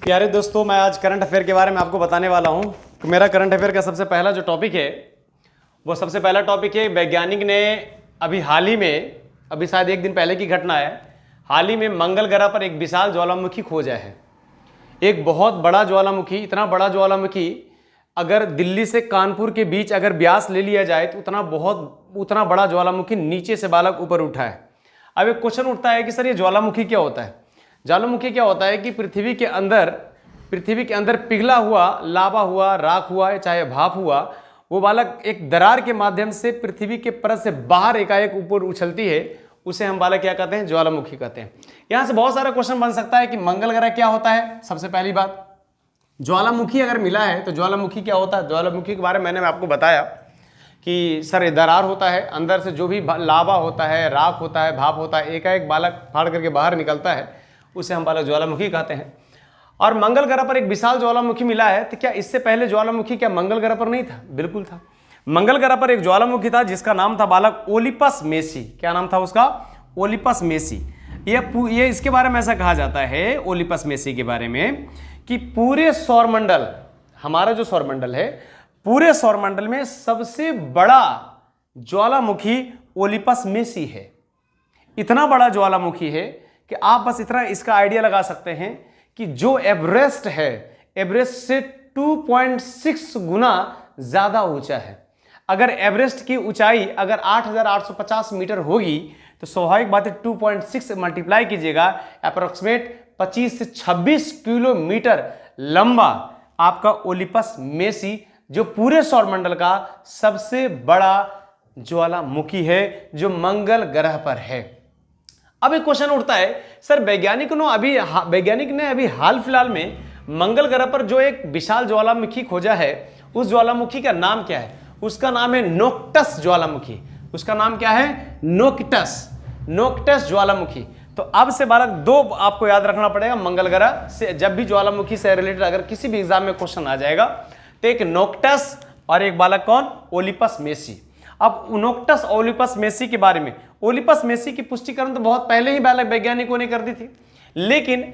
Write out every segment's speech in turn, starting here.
प्यारे दोस्तों, मैं आज करंट अफेयर के बारे में आपको बताने वाला हूं। तो मेरा करंट अफेयर का सबसे पहला जो टॉपिक है वो सबसे पहला टॉपिक है, वैज्ञानिक ने अभी हाल ही में, अभी शायद एक दिन पहले की घटना है, हाल ही में मंगल ग्रह पर एक विशाल ज्वालामुखी खोजा है। एक बहुत बड़ा ज्वालामुखी, इतना बड़ा ज्वालामुखी अगर दिल्ली से कानपुर के बीच अगर व्यास ले लिया जाए तो उतना बड़ा ज्वालामुखी नीचे से बालक ऊपर उठा है। अब एक क्वेश्चन उठता है कि सर ये ज्वालामुखी क्या होता है। ज्वालामुखी क्या होता है कि पृथ्वी के अंदर पिघला हुआ, लावा हुआ, राख हुआ, चाहे भाप हुआ, वो बालक एक दरार के माध्यम से पृथ्वी के परत से बाहर एकाएक ऊपर उछलती है, उसे हम बालक क्या कहते हैं, ज्वालामुखी कहते हैं। यहां से बहुत सारा क्वेश्चन बन सकता है कि मंगल ग्रह क्या होता है। सबसे पहली बात, ज्वालामुखी अगर मिला है तो ज्वालामुखी क्या होता है। ज्वालामुखी के बारे में मैंने आपको बताया कि सर ये दरार होता है, अंदर से जो भी लावा होता है, राख होता है, भाप होता है, एकाएक बालक फाड़ करके बाहर निकलता है, उसे हम बालक ज्वालामुखी कहते हैं। और मंगल ग्रह पर एक विशाल ज्वालामुखी मिला है, तो क्या इससे पहले ज्वालामुखी क्या मंगल ग्रह पर नहीं था? बिल्कुल था। मंगल ग्रह पर एक ज्वालामुखी था जिसका नाम था बालक ओलिपस मेसी। क्या नाम था उसका? Olympus Messi. ये इसके बारे में ऐसा कहा जाता है ओलिपस मेसी के बारे में कि पूरे सौरमंडल, हमारा जो सौरमंडल है, पूरे सौरमंडल में सबसे बड़ा ज्वालामुखी ओलिपस मेसी है। इतना बड़ा ज्वालामुखी है कि आप बस इतना इसका आइडिया लगा सकते हैं कि जो एवरेस्ट है, एवरेस्ट से 2.6 गुना ज्यादा ऊंचा है। अगर एवरेस्ट की ऊंचाई अगर 8,850 मीटर होगी तो स्वाभाविक बात है 2.6 मल्टीप्लाई कीजिएगा, अप्रोक्सीमेट 25 से 26 किलोमीटर लंबा आपका ओलिपस मेसी, जो पूरे सौरमंडल का सबसे बड़ा ज्वालामुखी है, जो मंगल ग्रह पर है। अब एक क्वेश्चन उठता है, सर वैज्ञानिक ने अभी हाल फिलहाल में मंगल ग्रह पर जो एक विशाल ज्वालामुखी खोजा है, उस ज्वालामुखी का नाम क्या है? उसका नाम है नोक्टस ज्वालामुखी। उसका नाम क्या है? नोक्टस ज्वालामुखी। तो अब से बालक दो आपको याद रखना पड़ेगा मंगल ग्रह से, जब भी ज्वालामुखी से रिलेटेड अगर किसी भी एग्जाम में क्वेश्चन आ जाएगा तो एक नोक्टस और एक बालक कौन? Olympus Messi. अब नोक्टस ओलिपस मेसी के बारे में, ओलिपस मेसी की पुष्टिकरण तो बहुत पहले ही बालक वैज्ञानिकों ने कर दी थी, लेकिन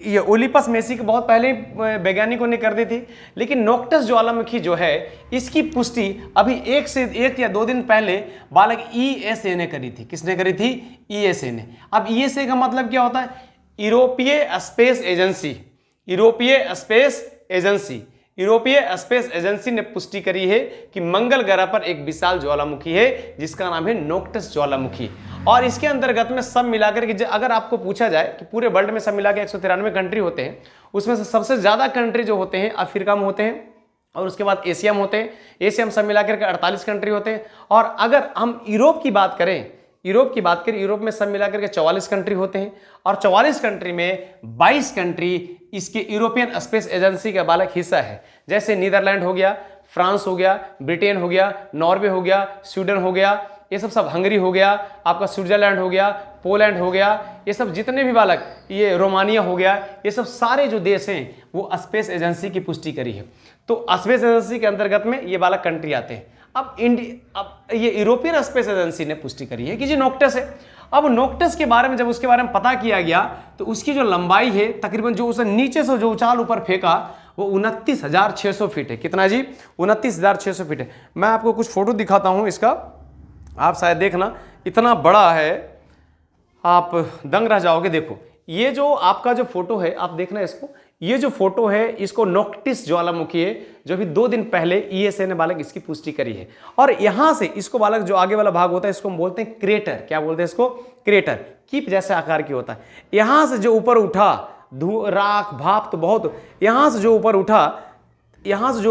ये ओलिपस मेसी के बहुत पहले ही वैज्ञानिकों ने कर दी थी, लेकिन नोक्टस ज्वालामुखी जो है इसकी पुष्टि अभी एक या दो दिन पहले बालक ईएसए ने करी थी। किसने करी थी? ईएसए ने। अब ईएसए का मतलब क्या होता है? यूरोपीय स्पेस एजेंसी ने पुष्टि करी है कि मंगल ग्रह पर एक विशाल ज्वालामुखी है जिसका नाम है नोक्टस ज्वालामुखी। और इसके अंतर्गत में सब मिलाकर के अगर आपको पूछा जाए कि पूरे वर्ल्ड में सब मिलाकर 193 कंट्री होते हैं, उसमें से सबसे ज्यादा कंट्री जो होते हैं अफ्रीका में होते हैं, और उसके बाद एशिया में होते हैं। एशिया में सब मिलाकर के 48 कंट्री होते हैं। और अगर हम यूरोप की बात करें, यूरोप में सब मिलाकर के 44 कंट्री होते हैं, और 44 कंट्री में 22 कंट्री इसके यूरोपियन स्पेस एजेंसी का बालक हिस्सा है। जैसे नीदरलैंड हो गया, फ्रांस हो गया, ब्रिटेन हो गया, नॉर्वे हो गया, स्वीडन हो गया, ये सब हंगरी हो गया, आपका स्विट्जरलैंड हो गया, पोलैंड हो गया, ये सब जितने भी बालक, ये रोमानिया हो गया, ये सब सारे जो देश हैं वो स्पेस एजेंसी की पुष्टि करी है। तो स्पेस एजेंसी के अंतर्गत में ये बालक कंट्री आते हैं। अब ये यूरोपियन स्पेस एजेंसी ने पुष्टि करी है कि जी नोक्टस है। अब नोक्टस के बारे में जब उसके बारे में पता किया गया तो उसकी जो लंबाई है तकरीबन, जो उसे नीचे से जो उछाल ऊपर फेंका वो 29,600 फीट है। कितना जी? 29,600 फीट है। मैं आपको कुछ फोटो दिखाता हूं इसका, आप शायद देखना, इतना बड़ा है, आप दंग रह जाओगे। देखो ये जो आपका जो फोटो है, आप देखना इसको, ये जो फोटो है इसको नोक्टिस ज्वालामुखी है, जो भी 2 दिन पहले ईएसए ने बालक इसकी पुष्टि करी है। और यहां से इसको बालक जो आगे वाला भाग होता है इसको हम बोलते हैं क्रेटर। क्या बोलते हैं इसको? क्रेटर। कीप जैसे आकार की होता है। यहां से जो ऊपर उठा राख भाप तो बहुत, यहां से जो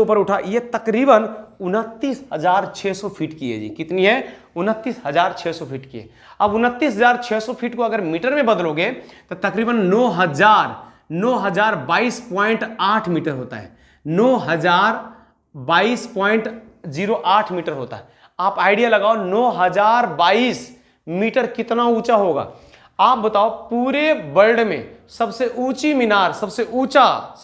ऊपर उठा ये तकरीबन 29,600 फीट की है जी। कितनी है? 29,600 फीट की है। अब 29,600 फीट को अगर मीटर में बदलोगे तो तकरीबन 9,022.8 मीटर होता है। 9,022.08 मीटर होता है। आप आइडिया लगाओ 9,022 मीटर कितना ऊंचा होगा। आप बताओ पूरे वर्ल्ड में सबसे ऊंची मीनार, सबसे ऊंचा,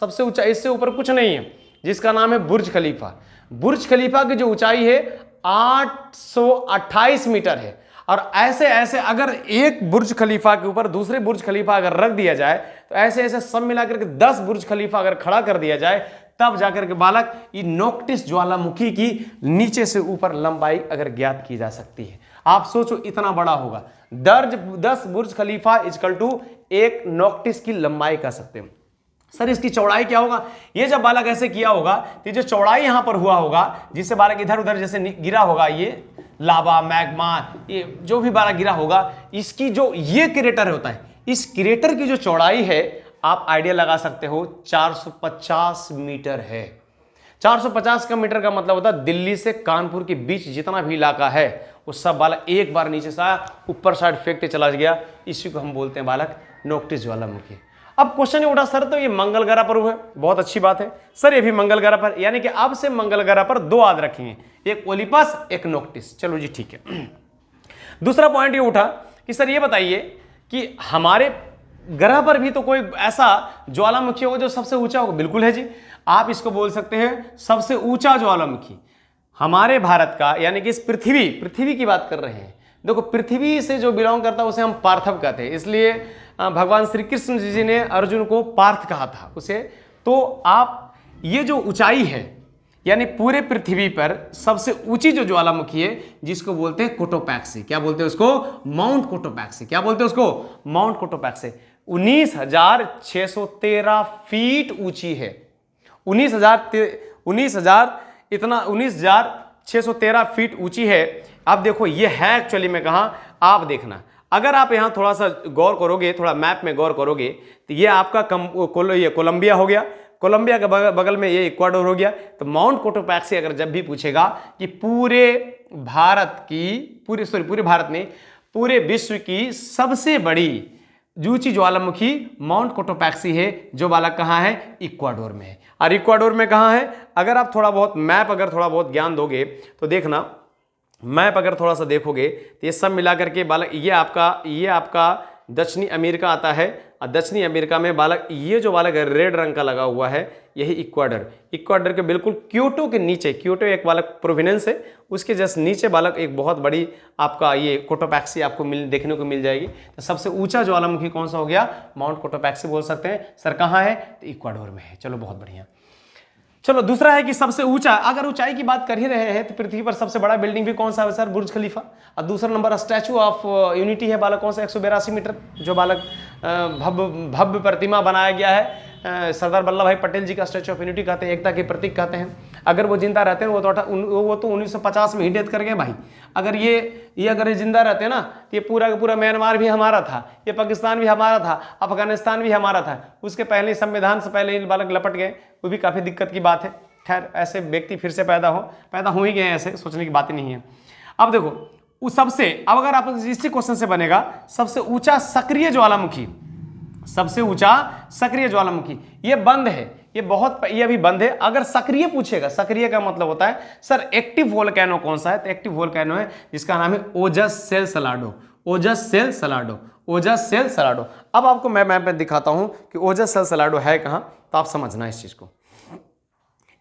इससे ऊपर कुछ नहीं है, जिसका नाम है बुर्ज खलीफा। बुर्ज खलीफा की जो ऊंचाई है 828 मीटर है। और ऐसे ऐसे अगर एक बुर्ज खलीफा के ऊपर दूसरे बुर्ज खलीफा अगर रख दिया जाए तो ऐसे ऐसे सब मिलाकर के 10 बुर्ज खलीफा अगर खड़ा कर दिया जाए, तब जाकर के बालक ये नोक्टिस ज्वालामुखी की नीचे से ऊपर लंबाई अगर ज्ञात की जा सकती है। आप सोचो इतना बड़ा होगा, 10 बुर्ज खलीफा इक्वल टू एक नोक्टिस की लंबाई कह सकते हैं। सर इसकी चौड़ाई क्या होगा? ये जब बालक ऐसे किया होगा तो जो चौड़ाई यहां पर हुआ होगा, जिससे बालक इधर उधर जैसे गिरा होगा, ये लावा मैग्मा ये जो भी बालक गिरा होगा, इसकी जो ये क्रेटर होता है, इस क्रेटर की जो चौड़ाई है आप आइडिया लगा सकते हो 450 मीटर है। 450 का मीटर का मतलब होता है दिल्ली से कानपुर के बीच जितना भी इलाका है वो सब बालक एक बार नीचे से ऊपर साइड फेंकते चला गया। इसी को हम बोलते हैं बालक नोक्टिस ज्वालामुखी। अब क्वेश्चन ये उठा, सर तो ये मंगल ग्रह पर हुआ, बहुत अच्छी बात है सर, ये भी मंगल ग्रह पर, यानी कि अब से मंगल ग्रह पर 2 याद रखेंगे, एक ओलिपस एक नोक्टिस। चलो जी ठीक है। दूसरा पॉइंट ये उठा कि सर ये बताइए कि हमारे ग्रह पर भी तो कोई ऐसा ज्वालामुखी होगा जो सबसे ऊंचा होगा। बिल्कुल है जी, आप इसको बोल सकते हैं सबसे ऊंचा ज्वालामुखी हमारे भारत का, यानी कि इस पृथ्वी की बात कर रहे हैं। देखो पृथ्वी से जो बिलोंग करता है उसे हम पार्थव कहते हैं, इसलिए भगवान श्री कृष्ण जी ने अर्जुन को पार्थ कहा था उसे। तो आप ये जो ऊंचाई है, यानी पूरे पृथ्वी पर सबसे ऊंची जो ज्वालामुखी है जिसको बोलते हैं कोटोपैक्सी, क्या बोलते हैं उसको? Mount Cotopaxi. क्या बोलते हैं उसको? Mount Cotopaxi. 19,613 फीट ऊंची है। 19,613 फीट ऊंची है। अब देखो ये है एक्चुअली में कहां, आप देखना, अगर आप यहां थोड़ा सा गौर करोगे, थोड़ा मैप में गौर करोगे तो ये आपका कोलंबिया हो गया, कोलंबिया के बगल में ये इक्वाडोर हो गया। तो माउंट कोटोपैक्सी अगर जब भी पूछेगा कि पूरे भारत नहीं, पूरे विश्व की सबसे बड़ी ऊंची ज्वालामुखी माउंट कोटोपैक्सी है, जो बालक कहाँ है? इक्वाडोर में है। और इक्वाडोर में कहाँ है? अगर आप थोड़ा बहुत मैप अगर थोड़ा बहुत ज्ञान दोगे तो देखना, मैप अगर थोड़ा सा देखोगे तो ये सब मिला करके बालक ये आपका दक्षिणी अमेरिका आता है। और दक्षिणी अमेरिका में बालक ये जो बालक रेड रंग का लगा हुआ है यही इक्वाडोर के बिल्कुल क्योटो के नीचे, क्योटो एक बालक प्रोविनेंस है, उसके जस्ट नीचे बालक एक बहुत बड़ी आपका ये कोटोपैक्सी आपको देखने को मिल जाएगी। तो सबसे ऊंचा ज्वालामुखी कौन सा हो गया? माउंट कोटोपैक्सी बोल सकते हैं। सर कहाँ है? तो इक्वाडोर में है। चलो बहुत बढ़िया। चलो दूसरा है कि सबसे ऊंचा, अगर ऊंचाई की बात कर ही रहे हैं तो पृथ्वी पर सबसे बड़ा बिल्डिंग भी कौन सा है सर? बुर्ज खलीफा। और दूसरा नंबर स्टैचू ऑफ यूनिटी है बालक, कौन सा? 182 मीटर, जो बालक भव्य प्रतिमा बनाया गया है। सरदार वल्लभ भाई पटेल जी का स्टैचू ऑफ यूनिटी कहते हैं, एकता के प्रतीक कहते हैं। अगर वो जिंदा रहते हैं वो तो 1950 में ही डेथ कर गए भाई। अगर ये अगर जिंदा रहते हैं ना तो ये पूरा का पूरा म्यांमार भी हमारा था, ये पाकिस्तान भी हमारा था, अफगानिस्तान भी हमारा था। उसके पहले संविधान से पहले इन बालक लपट गए, वो भी काफ़ी दिक्कत की बात है। खैर ऐसे व्यक्ति फिर से पैदा हो ही गए, ऐसे सोचने की बात ही नहीं है। अब देखो उस सबसे, अब अगर आप इसी क्वेश्चन से बनेगा सबसे ऊंचा सक्रिय ज्वालामुखी, सबसे ऊंचा सक्रिय ज्वालामुखी, ये बंद है, ये अभी बंद है। अगर सक्रिय पूछेगा, सक्रिय का मतलब होता है सर एक्टिव वोल्केनो कौन सा है? तो एक्टिव वोल्केनो है जिसका नाम है ओजस सेल सलाडो। अब आपको मैं मैप में दिखाता हूं कि ओजस सेल सलाडो है कहां, तो आप समझना इस चीज को।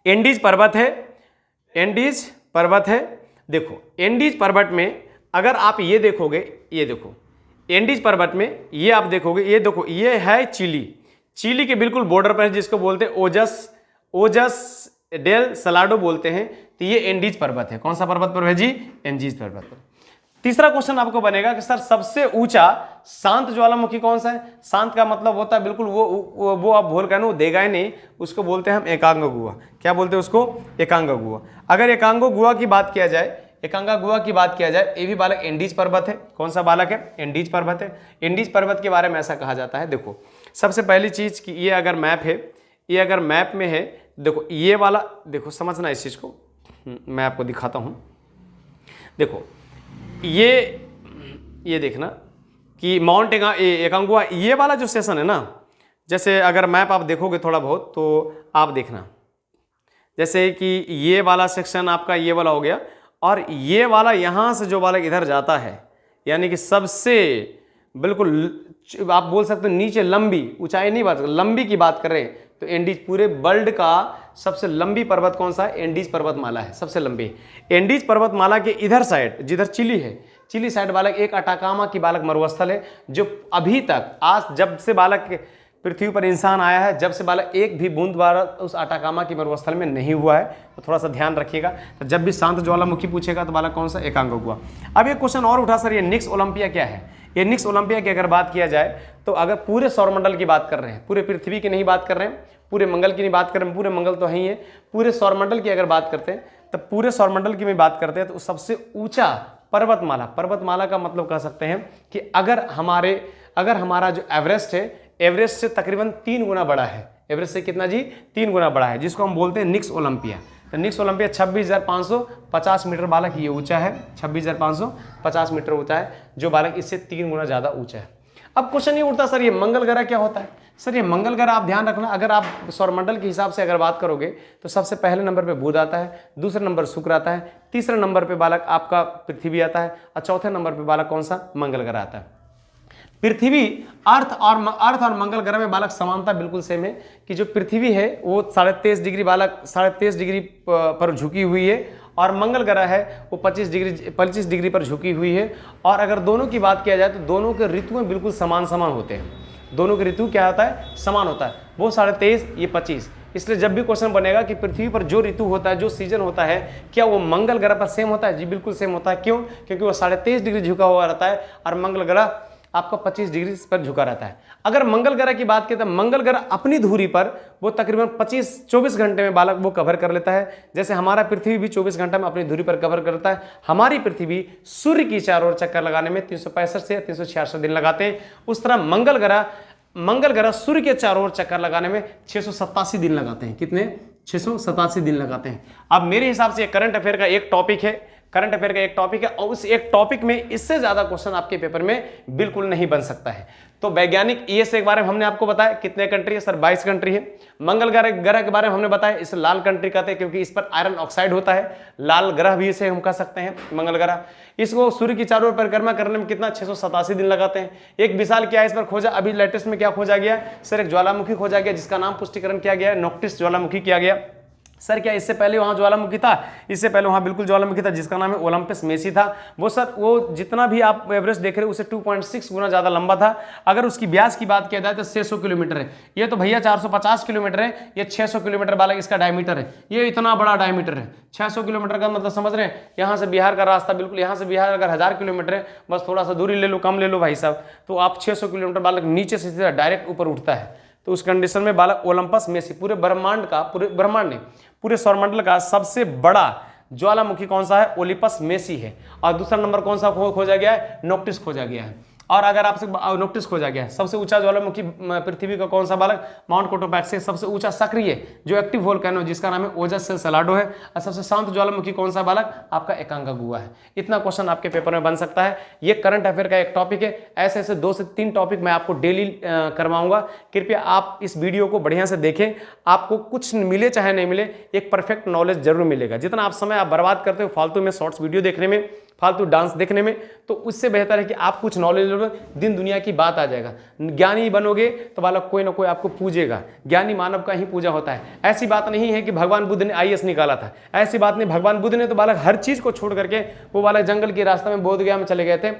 एंडीज पर्वत है। देखो एंडीज पर्वत में अगर आप ये देखोगे, ये देखो एंडीज पर्वत में ये आप देखोगे, ये देखो ये है चिली के बिल्कुल बॉर्डर पर, जिसको बोलते हैं ओजस डेल सलाडो बोलते हैं। तो ये एंडीज पर्वत है। कौन सा पर्वत पर है जी? एंडीज पर्वत पर। तीसरा क्वेश्चन आपको बनेगा कि सर सबसे ऊंचा शांत ज्वालामुखी कौन सा है? शांत का मतलब होता है बिल्कुल वो आप वोल्केनो देगा ही नहीं, उसको बोलते हैं हम एकांगुआ। क्या बोलते हैं उसको? एकांगुआ। अगर एकांगुआ की बात किया जाए, ये भी बालक एंडीज पर्वत है। कौन सा बालक है? एंडीज पर्वत है। एंडीज पर्वत के बारे में ऐसा कहा जाता है, देखो सबसे पहली चीज कि ये अगर मैप में है, देखो ये वाला, देखो समझना इस चीज को, मैं आपको दिखाता हूं। देखो ये देखना कि माउंट एकांगुआ ये वाला जो सेशन है ना, जैसे अगर मैप आप देखोगे थोड़ा बहुत तो आप देखना, जैसे कि ये वाला सेक्शन आपका ये वाला हो गया, और ये वाला यहाँ से जो बालक इधर जाता है, यानी कि सबसे बिल्कुल आप बोल सकते हो नीचे लंबी, ऊंचाई नहीं बात, लंबी की बात कर रहे हैं तो एंडीज, पूरे वर्ल्ड का सबसे लंबी पर्वत कौन सा है? एंडीज पर्वतमाला है, सबसे लंबी। एंडीज पर्वतमाला के इधर साइड जिधर चिली है, चिली साइड बालक एक अटाकामा की बालक मरुस्थल है जो अभी तक आज जब से बालक पृथ्वी पर इंसान आया है जब से बालक एक भी बूंद बालक उस अटाकामा की मरुस्थल में नहीं हुआ है, तो थोड़ा सा ध्यान रखिएगा। तो जब भी शांत ज्वालामुखी पूछेगा तो बालक कौन सा, एकांक हुआ। अब एक क्वेश्चन और उठा सर, ये निक्स ओलंपिया क्या है? ये निक्स ओलंपिया की अगर बात किया जाए तो अगर पूरे सौरमंडल की बात कर रहे हैं, पूरे पृथ्वी की नहीं बात कर रहे हैं, पूरे मंगल की नहीं बात कर रहे हैं, पूरे मंगल तो है ही है, पूरे सौरमंडल की अगर बात करते हैं तो पूरे सौरमंडल की भी बात करते हैं तो सबसे ऊंचा पर्वतमाला, पर्वतमाला का मतलब कह सकते हैं कि अगर हमारा जो एवरेस्ट है, एवरेस्ट से तकरीबन 3 गुना बड़ा है। एवरेस्ट से कितना जी? 3 गुना बड़ा है, जिसको हम बोलते हैं निक्स ओलंपिया। तो निक्स ओलंपिया 26,550 मीटर बालक ये ऊंचा है, 26,550 मीटर ऊंचा है, जो बालक इससे 3 गुना ज़्यादा ऊंचा है। अब क्वेश्चन ये उठता सर, ये मंगल ग्रह क्या होता है? सर ये मंगल ग्रह आप ध्यान रखना, अगर आप सौरमंडल के हिसाब से अगर बात करोगे तो सबसे पहले नंबर पे बुध आता है, दूसरे नंबर शुक्र आता है, तीसरे नंबर पे बालक आपका पृथ्वी आता है और चौथे नंबर पे बालक कौन सा, मंगल ग्रह आता है। पृथ्वी अर्थ और मंगल ग्रह में बालक समानता बिल्कुल सेम है कि जो पृथ्वी है वो 23.5 डिग्री बालक 23.5 डिग्री पर झुकी हुई है और मंगल ग्रह है वो 25 डिग्री पर झुकी हुई है। और अगर दोनों की बात किया जाए तो दोनों के ऋतुएं बिल्कुल समान होते हैं। दोनों के ऋतु क्या होता है, समान होता है। वो 23.5 ये 25। इसलिए जब भी क्वेश्चन बनेगा कि पृथ्वी पर जो ऋतु होता है, जो सीजन होता है, क्या वो मंगल ग्रह पर सेम होता है? जी बिल्कुल सेम होता है। क्यों? क्योंकि वो 23.5 डिग्री झुका हुआ रहता है और मंगल ग्रह आपका 25 डिग्री पर झुका रहता है। अगर मंगल ग्रह की बात करें तो मंगल ग्रह अपनी धुरी पर वो तकरीबन 24 घंटे में बालक वो कवर कर लेता है। जैसे हमारा पृथ्वी भी 24 घंटे में अपनी धुरी पर कवर करता है। हमारी पृथ्वी सूर्य की चारों ओर चक्कर लगाने में 365 से 366 दिन लगाते हैं। उस तरह मंगल ग्रह सूर्य के चारों ओर चक्कर लगाने में 687 दिन लगाते हैं। कितने? 687 दिन लगाते हैं। अब मेरे हिसाब से करंट अफेयर का एक टॉपिक है, करंट अफेयर का एक टॉपिक है और उस एक टॉपिक में इससे ज्यादा क्वेश्चन आपके पेपर में बिल्कुल नहीं बन सकता है। तो वैज्ञानिक ईएस के बारे में हमने आपको बताया, कितने कंट्री है सर? 22 कंट्री है। मंगल ग्रह के बारे में हमने बताया, इसे लाल कंट्री कहते हैं क्योंकि इस पर आयरन ऑक्साइड होता है। लाल ग्रह भी इसे हम कह सकते हैं, मंगल ग्रह। इसको सूर्य की चारों ओर परिक्रमा करने में कितना? 687 दिन लगाते हैं। एक विशाल क्या इस पर खोजा, अभी लेटेस्ट में क्या खोजा गया सर? एक ज्वालामुखी खोजा गया जिसका नाम पुष्टिकरण किया गया, नोक्टिस ज्वालामुखी किया गया। सर क्या इससे पहले वहाँ ज्वालामुखी था? इससे पहले वहाँ बिल्कुल ज्वालामुखी था जिसका नाम है ओलंपस मेसी था। वो सर वो जितना भी आप एवरेस्ट देख रहे हो उसे 2.6 गुना ज़्यादा लंबा था। अगर उसकी व्यास की बात किया जाए तो 600 किलोमीटर है। ये तो भैया 450 किलोमीटर है, ये 600 किलोमीटर वाला इसका डायमीटर है। ये इतना बड़ा डायमीटर है। 600 किलोमीटर का मतलब समझ रहे हैं? यहाँ से बिहार का रास्ता बिल्कुल, यहाँ से बिहार अगर 1000 किलोमीटर है, बस थोड़ा सा दूरी ले लो, कम ले लो भाई साहब, तो आप 600 किलोमीटर बालक नीचे से सीधा डायरेक्ट ऊपर उठता है। तो उस कंडीशन में बालक ओलंपस मेसी पूरे ब्रह्मांड ने पूरे सौरमंडल का सबसे बड़ा ज्वालामुखी कौन सा है? ओलिपस मेसी है। और दूसरा नंबर कौन सा खोजा गया है? नोक्टिस खोजा गया है। और अगर आपसे नोक्टिस खोजा गया है। सबसे ऊंचा ज्वालामुखी पृथ्वी का कौन सा बालक? Mount Cotopaxi. सबसे ऊंचा सक्रिय जो एक्टिव वोल्केनो जिसका नाम है ओजस सेलाडो है। और सबसे शांत ज्वालामुखी कौन सा बालक? आपका एकांकागुआ है। इतना क्वेश्चन आपके पेपर में बन सकता है। ये करंट अफेयर का एक टॉपिक है। ऐसे 2 से 3 टॉपिक मैं आपको डेली करवाऊंगा। कृपया आप इस वीडियो को बढ़िया से देखें। आपको कुछ मिले चाहे नहीं मिले, एक परफेक्ट नॉलेज जरूर मिलेगा। जितना आप समय आप बर्बाद करते हो फालतू में शॉर्ट्स वीडियो देखने में, फालतू डांस देखने में, तो उससे बेहतर है कि आप कुछ नॉलेज लो, दिन दुनिया की बात आ जाएगा। ज्ञानी बनोगे तो बालक कोई ना कोई आपको पूजेगा। ज्ञानी मानव का ही पूजा होता है। ऐसी बात नहीं है कि भगवान बुद्ध ने आईएएस निकाला था, ऐसी बात नहीं। भगवान बुद्ध ने तो बालक हर चीज को छोड़ करके वो बालक जंगल के रास्ते में बोध गया में चले गए थे।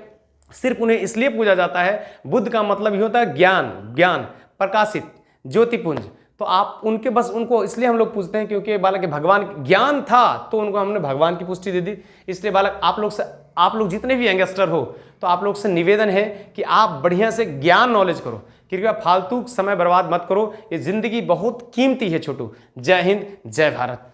सिर्फ उन्हें इसलिए पूजा जाता है, बुद्ध का मतलब ही होता है ज्ञान प्रकाशित ज्योतिपुंज। तो आप उनके बस उनको इसलिए हम लोग पूछते हैं क्योंकि बालक के भगवान ज्ञान था तो उनको हमने भगवान की पुष्टि दे दी। इसलिए बालक आप लोग जितने भी यंगस्टर हो तो आप लोग से निवेदन है कि आप बढ़िया से ज्ञान नॉलेज करो। कृपया फालतू समय बर्बाद मत करो। ये जिंदगी बहुत कीमती है छोटू। जय हिंद, जय भारत।